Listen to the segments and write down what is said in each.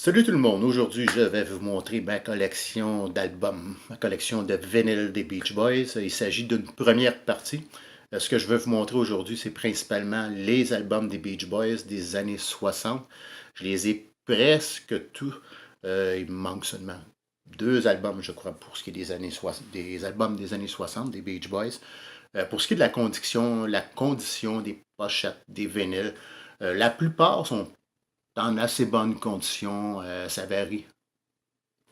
Salut tout le monde, aujourd'hui je vais vous montrer ma collection d'albums, ma collection de vinyles des Beach Boys. Il s'agit d'une première partie. Ce que je veux vous montrer aujourd'hui, c'est principalement les albums des Beach Boys des années 60. Je les ai presque tous. Il me manque seulement deux albums, je crois, pour ce qui est des albums des années 60 des Beach Boys. Pour ce qui est de la condition des pochettes, des vinyles, la plupart sont en assez bonnes conditions. Ça varie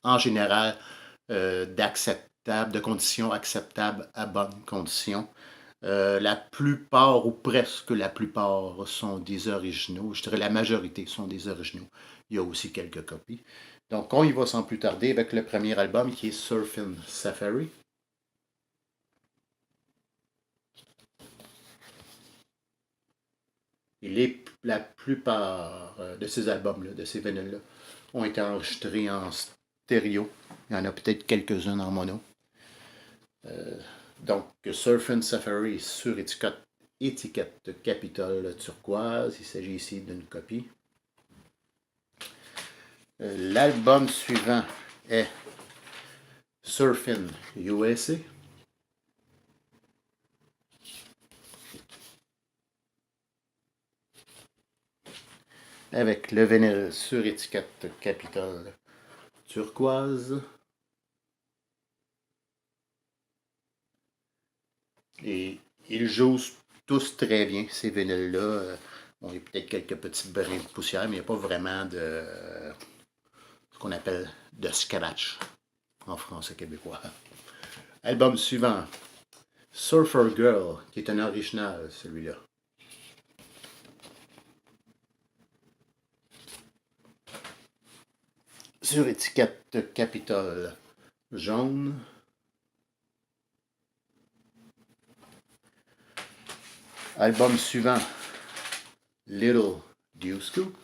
en général de conditions acceptables à bonnes conditions. La plupart ou presque la plupart sont des originaux. Je dirais la majorité sont des originaux. Il y a aussi quelques copies. Donc on y va sans plus tarder avec le premier album qui est Surfin' Safari. La plupart de ces albums-là, de ces vinyles-là, ont été enregistrés en stéréo. Il y en a peut-être quelques-uns en mono. Donc, Surfin' Safari sur étiquette Capitol turquoise. Il s'agit ici d'une copie. L'album suivant est Surfin' USA. Avec le vinyle sur étiquette Capitol turquoise. Et ils jouent tous très bien, ces vinyles-là. On a peut-être quelques petits brins de poussière, mais il n'y a pas vraiment de ce qu'on appelle de scratch en français québécois. Album suivant, Surfer Girl, qui est un original, celui-là. Sur étiquette Capitol jaune. Album suivant, Little Dew Scoop.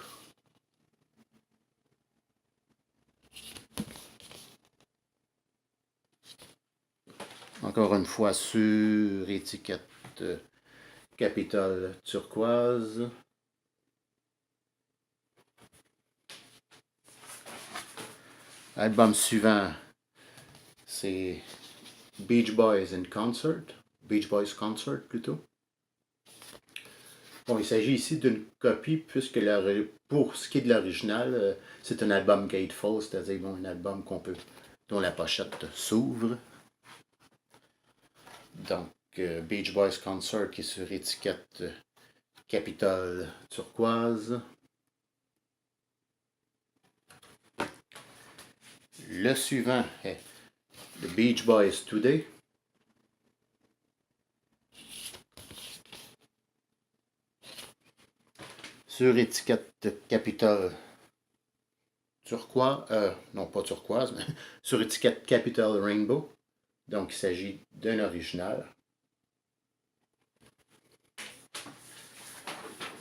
Encore une fois sur étiquette Capitol turquoise. Album suivant, c'est Beach Boys in Concert. Beach Boys Concert plutôt. Bon, il s'agit ici d'une copie, puisque pour ce qui est de l'original, c'est un album gatefold, c'est-à-dire bon, un album dont la pochette s'ouvre. Donc, Beach Boys Concert qui est sur étiquette Capitol turquoise. Le suivant est The Beach Boys Today. Sur étiquette Capitol turquoise, non pas turquoise, mais sur étiquette Capitol Rainbow. Donc il s'agit d'un original.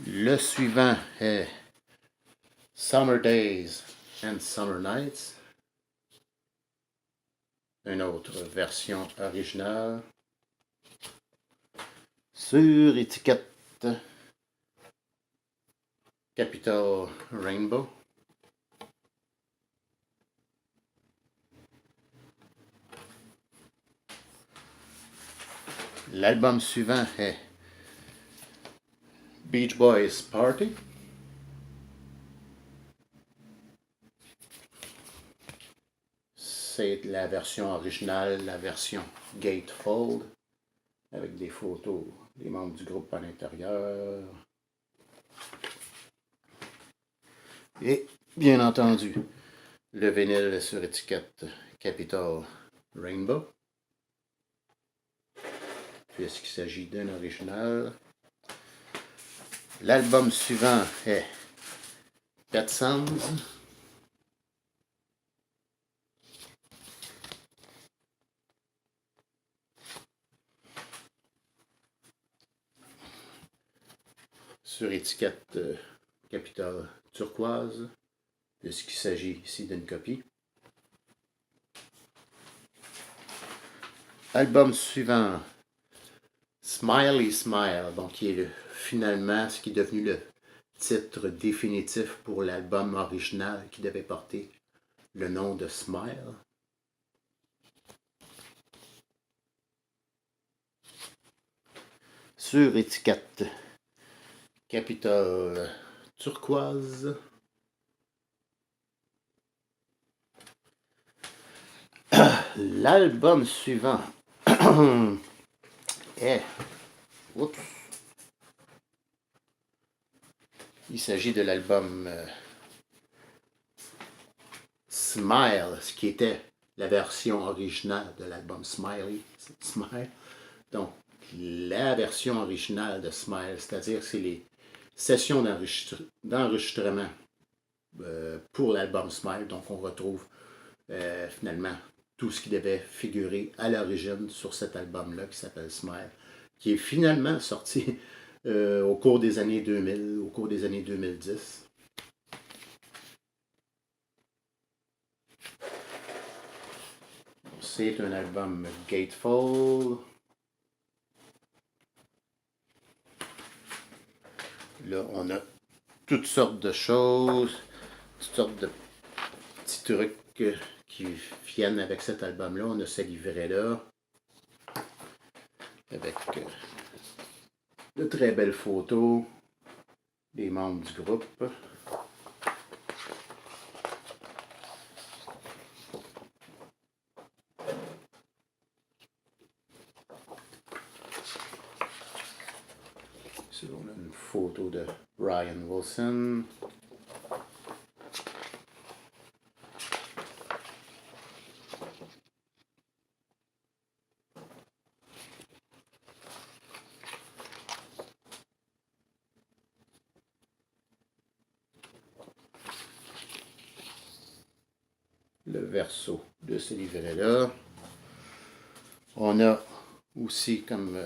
Le suivant est Summer Days and Summer Nights. Une autre version originale. Sur étiquette Capitol Rainbow. L'album suivant est Beach Boys Party. C'est la version originale, la version gatefold, avec des photos des membres du groupe à l'intérieur. Et, bien entendu, le vinyle sur étiquette Capitol Rainbow, puisqu'il s'agit d'un original. L'album suivant est Pet Sounds. Sur étiquette Capitol turquoise, puisqu'il s'agit ici d'une copie. Album suivant, Smiley Smile, donc qui est finalement ce qui est devenu titre définitif pour l'album original qui devait porter le nom de Smile. Sur étiquette Capitol turquoise. L'album suivant est... Oups. Il s'agit de l'album Smile, ce qui était la version originale de l'album Smile. Donc, la version originale de Smile, c'est-à-dire c'est les sessions d'enregistrement pour l'album Smile. Donc, on retrouve finalement tout ce qui devait figurer à l'origine sur cet album-là qui s'appelle Smile, qui est finalement sorti au cours des années 2000, au cours des années 2010. C'est un album Gatefold. Là, on a toutes sortes de choses, toutes sortes de petits trucs qui viennent avec cet album-là. On a ce livret-là avec de très belles photos des membres du groupe. Ici, on a une photo de Brian Wilson. Le verso de ce livret-là. On a aussi comme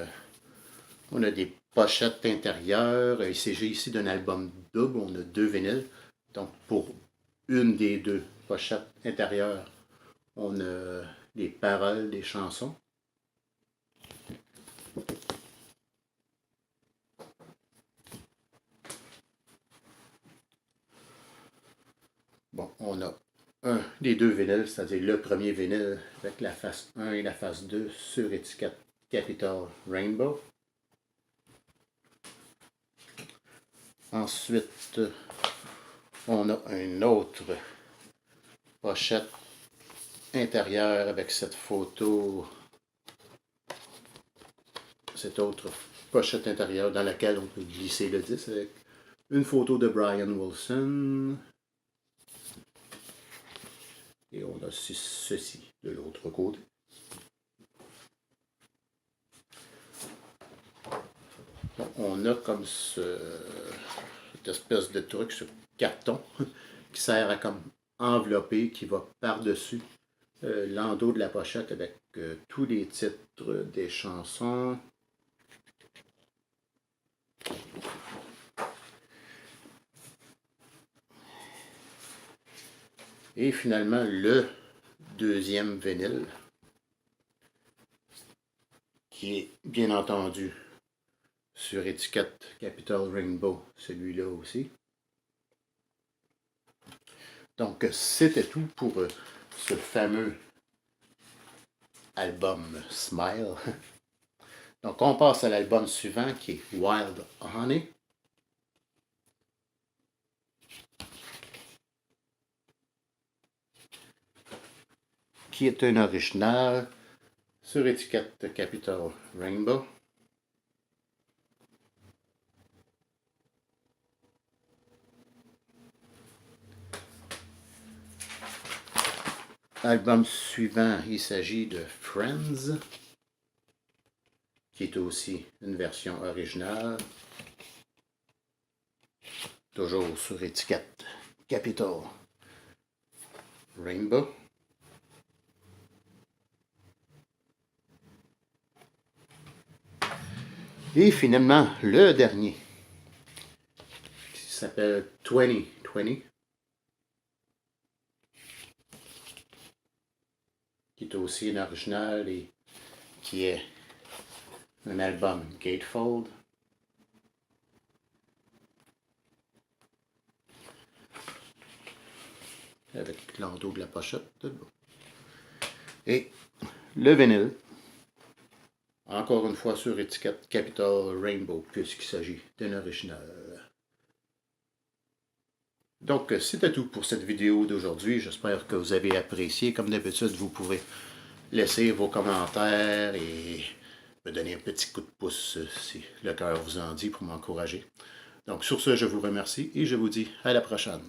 on a des pochettes intérieures. Il s'agit ici d'un album double. On a 2 vinyles. Donc pour une des 2 pochettes intérieures, on a les paroles des chansons. Bon, on a un des 2 vinyles, c'est-à-dire le premier vinyle avec la face 1 et la face 2 sur étiquette Capitol Rainbow. Ensuite, on a une autre pochette intérieure avec cette photo, cette autre pochette intérieure dans laquelle on peut glisser le disque avec une photo de Brian Wilson. Et on a ceci de l'autre côté. Donc, on a comme cette espèce de truc sur carton qui sert à comme envelopper, qui va par-dessus l'endos de la pochette avec tous les titres des chansons. Et finalement, le deuxième vinyle, qui est bien entendu sur étiquette Capitol Rainbow, celui-là aussi. Donc, c'était tout pour ce fameux album Smile. Donc, on passe à l'album suivant qui est Wild Honey. Qui est un original sur étiquette Capitol Rainbow. Album suivant, il s'agit de Friends, qui est aussi une version originale, toujours sur étiquette Capitol Rainbow. Et finalement, le dernier, qui s'appelle 2020, qui est aussi une originale et qui est un album Gatefold. avec l'endos de la pochette. Et le vinyle, encore une fois sur étiquette Capital Rainbow, puisqu'il s'agit d'un original. Donc, c'était tout pour cette vidéo d'aujourd'hui. J'espère que vous avez apprécié. Comme d'habitude, vous pouvez laisser vos commentaires et me donner un petit coup de pouce si le cœur vous en dit pour m'encourager. Donc, sur ce, je vous remercie et je vous dis à la prochaine.